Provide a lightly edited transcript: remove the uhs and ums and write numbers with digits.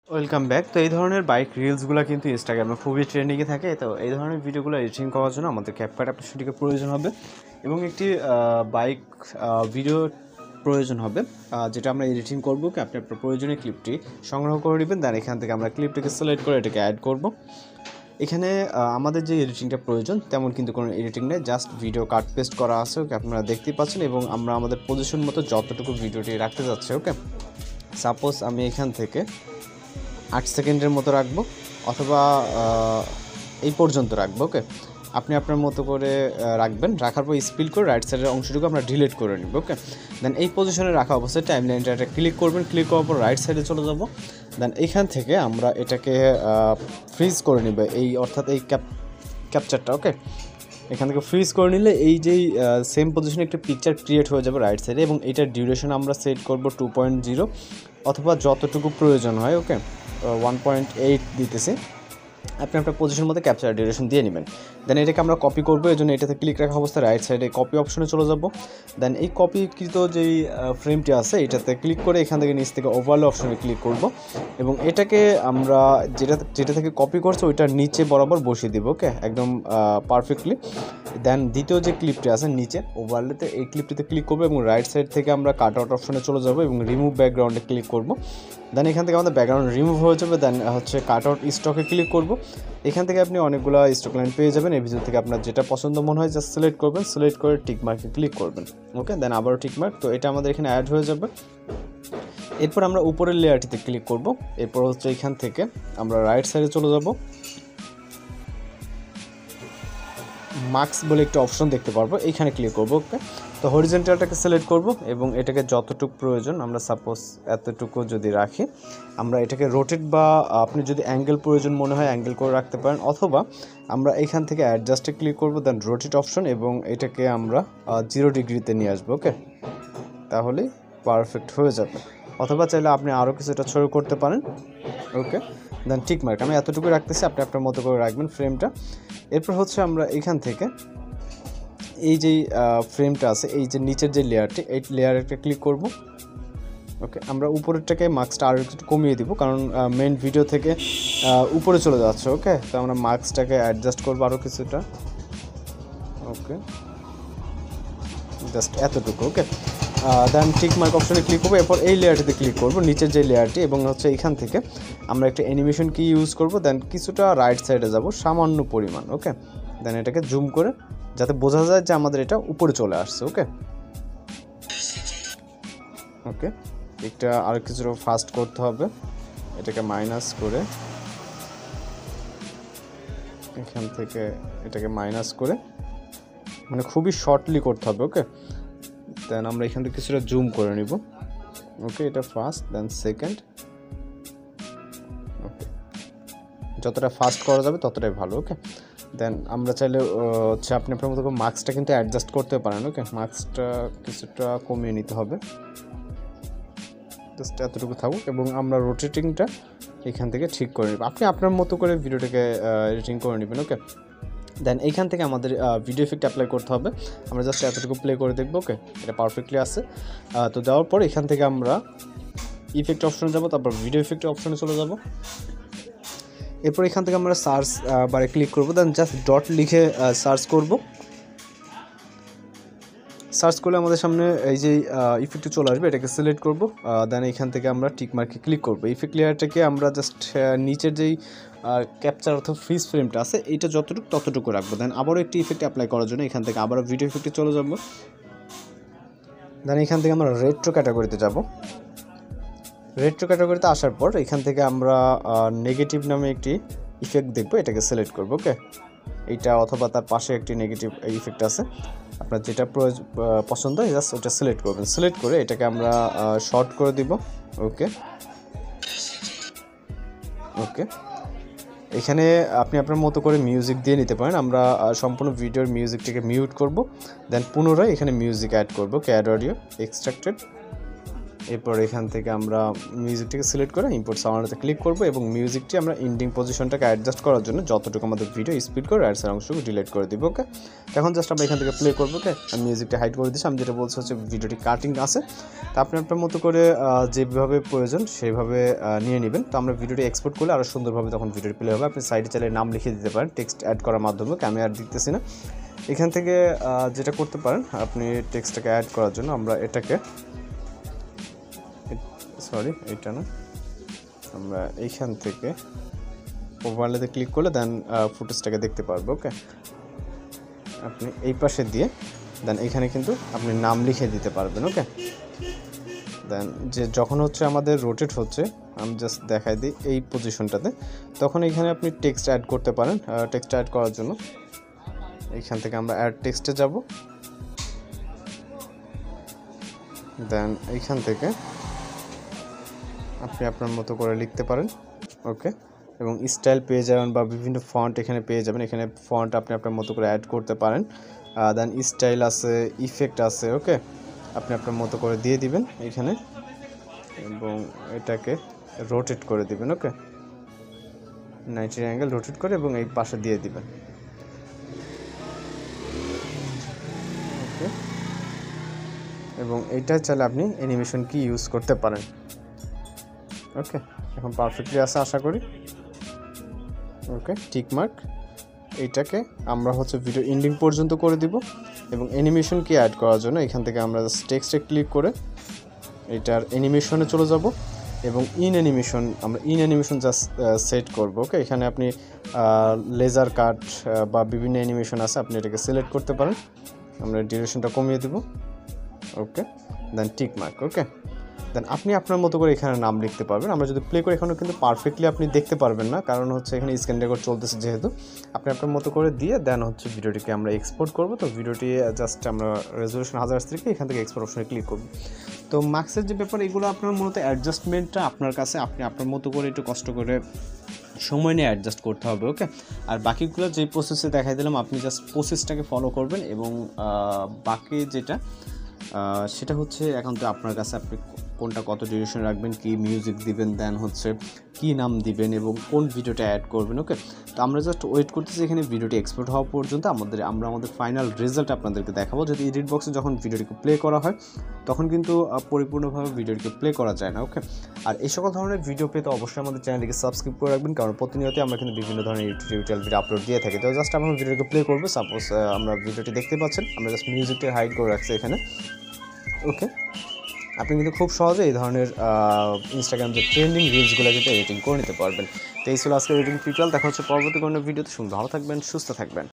Welcome back. তো এই ধরনের বাইক রিলসগুলো কিন্তু ইনস্টাগ্রামে খুবই ট্রেন্ডিংয়ে থাকে। তো এই ধরনের ভিডিওগুলো এডিটিং করার জন্য আমাদের ক্যাপকাট অ্যাপ্লিকেশনটিকে প্রয়োজন হবে এবং একটি বাইক ভিডিও প্রয়োজন হবে, যেটা আমরা এডিটিং করবো। আপনি আপনার প্রয়োজনীয় ক্লিপটি সংগ্রহ করে নেবেন। দেন এখান থেকে আমরা ক্লিপটিকে সিলেক্ট করে এটাকে অ্যাড করব। এখানে আমাদের যে এডিটিংটা প্রয়োজন তেমন কিন্তু কোনো এডিটিং নেই, জাস্ট ভিডিও কাট পেস্ট করা আছে। ওকে, আপনারা দেখতেই পাচ্ছেন এবং আমরা আমাদের পজিশন মতো যতটুকু ভিডিওটি রাখতে যাচ্ছি। ওকে, সাপোজ আমি এখান থেকে 8 সেকেন্ডের মতো রাখবো অথবা এই পর্যন্ত রাখবো। ওকে, আপনি আপনার মতো করে রাখবেন। রাখার পর স্পিড করে রাইট সাইডের অংশটুকু আমরা ডিলিট করে নিব। ওকে, দেন এই পজিশনে রাখা অবস্থায় টাইম লাইনটা ক্লিক করবেন। ক্লিক করার পর রাইট সাইডে চলে যাব। দেন এইখান থেকে আমরা এটাকে ফ্রিজ করে নিব, অর্থাৎ এই ক্যাপচারটা। ওকে, এখান থেকে ফ্রিজ করে নিলে এই যেই সেম পজিশনে একটা পিকচার ক্রিয়েট হয়ে যাবে রাইট সাইডে এবং এটার ডিউরেশন আমরা সেট করব 2.0 অথবা যতটুকু প্রয়োজন হয়। ওকে, 1.8 দিতেছি। আপনি আপনার পজিশন মতো ক্যাপচার ডিউরেশন দিয়ে নেবেন। দেন এটাকে আমরা কপি করবো, এই জন্য এটাতে ক্লিক রাখা অবস্থায় রাইট সাইডে কপি অপশনে চলে যাব। দেন এই কপিকৃত যেই ফ্রেমটি আছে এটাতে ক্লিক করে এখান থেকে নিচ থেকে ওভারলে অপশনে ক্লিক করব এবং এটাকে আমরা যেটা থেকে কপি করছে ওইটার নিচে বরাবর বসিয়ে দিব। ওকে, একদম পারফেক্টলি। দেন দ্বিতীয় যে ক্লিপটি আছে নিচে ওভারলেতে, এই ক্লিপটিতে ক্লিক করবো এবং রাইট সাইড থেকে আমরা কাট আউট অপশনে চলে যাব এবং রিমুভ ব্যাকগ্রাউন্ডে ক্লিক করব। দেন এখান থেকে আমাদের ব্যাকগ্রাউন্ড রিমুভ হয়ে যাবে। দেন কাট আউট স্টকে ক্লিক করব। এখান থেকে আপনি অনেকগুলো স্টক লাইন পেয়ে যাবেন। এই ভিডিও থেকে আপনার যেটা পছন্দ মনে হয় জাস্ট সিলেক্ট করবেন, সিলেক্ট করে টিক মার্কে ক্লিক করবেন। ওকে, দেন আবারও টিক মার্ক। তো এটা আমাদের এখানে অ্যাড হয়ে যাবে। এরপর আমরা উপরের লেয়ারটিতে ক্লিক করব। এরপর এখান থেকে আমরা রাইট সাইডে চলে যাব। মার্কস বলে একটা অপশন দেখতে পারবো, এইখানে ক্লিক করব। ওকে, তো হরিজন্টালটাকে সিলেক্ট করব এবং এটাকে যতটুকু প্রয়োজন আমরা সাপোজ এতটুকু যদি রাখি, আমরা এটাকে রোটেট বা আপনি যদি অ্যাঙ্গেল প্রয়োজন মনে হয় অ্যাঙ্গেল করে রাখতে পারেন, অথবা আমরা এখান থেকে অ্যাডজাস্টে ক্লিক করব। দেন রোটেট অপশন এবং এটাকে আমরা 0 ডিগ্রিতে নিয়ে আসবো। ওকে, তাহলে পারফেক্ট হয়ে যাবে। অথবা চাইলে আপনি আরও কিছুটা ছোট করতে পারেন। ওকে, দেন টিক মার্ক। আমি এতটুকু রাখতেছি, আপনি আপনার মতো করে রাখবেন ফ্রেমটা। এরপর আমরা এখান থেকে এই যে ফ্রেমটা আছে, এই যে নিচের যে লেয়ারটি, এই লেয়ারটা ক্লিক করব। ওকে, আমরা উপরেরটাকে মার্কসটা আরও একটু কমিয়ে দিব কারণ মেন ভিডিও থেকে উপরে চলে যাচ্ছে। ওকে, তো আমরা মার্কসটাকে অ্যাডজাস্ট করবো আরও কিছুটা। ওকে, জাস্ট এতটুকু। ওকে, দেন টিক মার্ক অপশনে ক্লিক করবো। এরপর এই লেয়ারটিতে ক্লিক করব, নিচের যে লেয়ারটি, এবং এখান থেকে আমরা একটা অ্যানিমেশন কি ইউজ করব। দেন কিছুটা রাইট সাইডে যাব সামান্য পরিমাণ। ওকে, দেন এটাকে জুম করে যাতে বোঝা যায় যে আমাদের এটা উপরে চলে আসছে। ওকে, ওকে, এটা আর কিছুটা ফাস্ট করতে হবে। এটাকে মাইনাস করে এখান থেকে এটাকে মাইনাস করে মানে খুবই শর্টলি করতে হবে। ওকে, দেন আমরা এখান থেকে কিছুটা জুম করে নিব। ওকে, এটা ফার্স্ট, দেন সেকেন্ড। ওকে, যতটা ফাস্ট করা যাবে ততটাই ভালো। ওকে, দেন আমরা চাইলে আপনি আপনার মতো মার্কসটা কিন্তু অ্যাডজাস্ট করতে পারেন। ওকে, মার্কসটা কিছুটা কমিয়ে নিতে হবে, জাস্ট এতটুকু থাকুক এবং আমরা রোটেটিংটা এখান থেকে ঠিক করে নেব। আপনি আপনার মতো করে ভিডিওটাকে এডিটিং করে নেবেন। ওকে, দেন এইখান থেকে আমাদের ভিডিও এফেক্ট অ্যাপ্লাই করতে হবে। আমরা জাস্ট এতটুকু প্লে করে দেখব। ওকে, এটা পারফেক্টলি আছে। তো দেওয়ার পর এখান থেকে আমরা ইফেক্ট অপশনে যাব, তারপর ভিডিও এফেক্ট অপশনে চলে যাব। এরপর এখান থেকে আমরা সার্চ বারে ক্লিক করব। দেন জাস্ট ডট লিখে সার্চ করব। সার্চ করলে আমাদের সামনে এই যে ইফেক্টটি চলে আসবে, এটাকে সিলেক্ট করব। দেন এখান থেকে আমরা টিক মার্কে ক্লিক করব। ইফেক্ট লেয়ারটাকে আমরা জাস্ট নিচের যেই ক্যাপচার অথবা ফ্রিজ ফ্রেমটা আছে এইটা ততটুকু রাখবো। দেন আবারও একটি ইফেক্ট অ্যাপ্লাই করার জন্য এখান থেকে আবারও ভিডিও ইফেক্টে চলে যাব। দেন এখান থেকে আমরা রেট্রো ক্যাটাগরিতে যাব। রেট্রো ক্যাটাগরিতে আসার পর এখান থেকে আমরা নেগেটিভ নামে একটি ইফেক্ট দেখব, এটাকে সিলেক্ট করব। ওকে, এইটা অথবা তার পাশে একটি নেগেটিভ ইফেক্ট আছে, আপনার যেটা পছন্দ হয় জাস্ট ওটা সিলেক্ট করবেন। সিলেক্ট করে এটাকে আমরা শর্ট করে দিব। ওকে, ওকে, এখানে আপনি আপনার মতো করে মিউজিক দিয়ে নিতে পারেন। আমরা সম্পূর্ণ ভিডিওর মিউজিকটাকে মিউট করব। দেন পুনরায় এখানে মিউজিক অ্যাড করব। Add audio extracted. এরপর এখান থেকে আমরা মিউজিকটিকে সিলেক্ট করে ইম্পোর্ট সাউন্ডে ক্লিক করব এবং মিউজিকটি আমরা এন্ডিং পজিশনটাকে অ্যাডজাস্ট করার জন্য যতটুকু আমাদের ভিডিও স্পিড করে রাইটসের অংশটুকু ডিলিট করে দিব। ওকে, এখন জাস্ট আমরা এখান থেকে প্লে করবো। ওকে, আমি মিউজিকটা হাইড করে দিচ্ছি। আমি যেটা বলছি হচ্ছে ভিডিওটি কাটিং আছে, তো আপনি আপনার মতো করে যেভাবে প্রয়োজন সেইভাবে নিয়ে নেবেন। তো আমরা ভিডিওটি এক্সপোর্ট করলে আরও সুন্দরভাবে তখন ভিডিওটি প্লে হবে। আপনি সাইডে চাইলে নাম লিখে দিতে পারেন টেক্সট অ্যাড করার মাধ্যমে। আমি আর দিতেছি না। এখান থেকে যেটা করতে পারেন আপনি টেক্সটটাকে অ্যাড করার জন্য আমরা এটাকে এটা না, আমরা এইখান থেকে ওভারলেতে ক্লিক করলে দেন ফুটেজটাকে দেখতে পারবো। ওকে, আপনি এই পাশে দিয়ে দেন এখানে কিন্তু আপনি নাম লিখে দিতে পারবেন। ওকে, দেন যে যখন হচ্ছে আমাদের রোটেট হচ্ছে, আমি জাস্ট দেখাই দিই এই পজিশনটাতে, তখন এখানে আপনি টেক্সট অ্যাড করতে পারেন। টেক্সট অ্যাড করার জন্য এইখান থেকে আমরা অ্যাড টেক্সটে যাব। দেন এইখান থেকে আপনি আপনার মতো করে লিখতে পারেন। ওকে, এবং স্টাইল পেয়ে যাবেন বা বিভিন্ন ফন্ট এখানে পেয়ে যাবেন। এখানে ফন্ট আপনি আপনার মতো করে অ্যাড করতে পারেন। দেন স্টাইল আছে, ইফেক্ট আছে। ওকে, আপনি আপনার মতো করে দিয়ে দিবেন এখানে এবং এটাকে রোটেট করে দিবেন। ওকে, 90 অ্যাঙ্গেল রোটেট করে এবং এই পাশে দিয়ে দিবেন। ওকে, এবং এইটা চাইলে আপনি অ্যানিমেশন কি ইউজ করতে পারেন। ওকে, এখন পারফেক্টলি আছে আশা করি। ওকে, টিক মার্ক। এইটাকে আমরা হচ্ছে ভিডিও এন্ডিং পর্যন্ত করে দিব এবং অ্যানিমেশন কি অ্যাড করার জন্য এখান থেকে আমরা জাস্ট টেক্সটে ক্লিক করে এটার অ্যানিমেশনে চলে যাব এবং আমরা ইন অ্যানিমেশন জাস্ট সেট করব। ওকে, এখানে আপনি লেজার কাট বা বিভিন্ন অ্যানিমেশন আছে, আপনি এটাকে সিলেক্ট করতে পারেন। আমরা ডিউরেশনটা কমিয়ে দেব। ওকে, দেন টিক মার্ক। ওকে, দেন আপনি আপনার মতো করে এখানে নাম লিখতে পারবেন। আমরা যদি প্লে করি এখানেও কিন্তু পারফেক্টলি আপনি দেখতে পারবেন না, কারণ হচ্ছে এখানে স্ক্রিন রেকর্ড চলতেছে যেহেতু। আপনি আপনার মতো করে দিয়ে দেন হচ্ছে ভিডিওটিকে আমরা এক্সপোর্ট করব। তো ভিডিওটি জাস্ট আমরা রেজলিউশন 1080 থেকে এখান থেকে এক্সপোর্ট অপশনে ক্লিক করব। তো মার্কসের যে ব্যাপার, এগুলো আপনার মূলত অ্যাডজাস্টমেন্টটা আপনার কাছে, আপনি আপনার মতো করে একটু কষ্ট করে সময় নিয়ে অ্যাডজাস্ট করতে হবে। ওকে, আর বাকিগুলো যে প্রসেসে দেখাই দিলাম আপনি জাস্ট প্রসেসটাকে ফলো করবেন এবং বাকি যেটা সেটা হচ্ছে এখন তো আপনার কাছে, আপনি কোনটা কত ডিউরেশন রাখবেন, কি মিউজিক দিবেন, দেন হচ্ছে কি নাম দিবেন এবং কোন ভিডিওটা অ্যাড করবেন। ওকে, তো আমরা জাস্ট ওয়েট করতেছি এখানে ভিডিওটি এক্সপোর্ট হওয়া পর্যন্ত। আমরা আমাদের ফাইনাল রেজাল্ট আপনাদেরকে দেখাবো। যদি এডিট বক্সে যখন ভিডিওটিকে প্লে করা হয় তখন কিন্তু পরিপূর্ণভাবে ভিডিওটিকে প্লে করা যায় না। ওকে, আর এই সকল ধরনের ভিডিও পেতে অবশ্যই আমাদের চ্যানেলটিকে সাবস্ক্রাইব করে রাখবেন, কারণ প্রতিনিয়ত আমরা কিন্তু বিভিন্ন ধরনের টিউটোরিয়াল ভিডিও আপলোড দিয়ে থাকি। তো জাস্ট আমরা ভিডিওটিকে প্লে করবো। সাপোজ আমরা ভিডিওটি দেখতে পাচ্ছেন, আমরা জাস্ট মিউজিকটা হাইড করে রাখছি এখানে। ওকে, আপনি কিন্তু খুব সহজে এই ধরনের ইনস্টাগ্রাম যে ট্রেন্ডিং রিলসগুলো কিন্তু এডিটিং করে নিতে পারবেন। তো এই ছিল আজকের এডিটিং টিউটোরিয়াল। দেখা হচ্ছে পরবর্তী কোনো ভিডিওতে। ভালো থাকবেন, সুস্থ থাকবেন।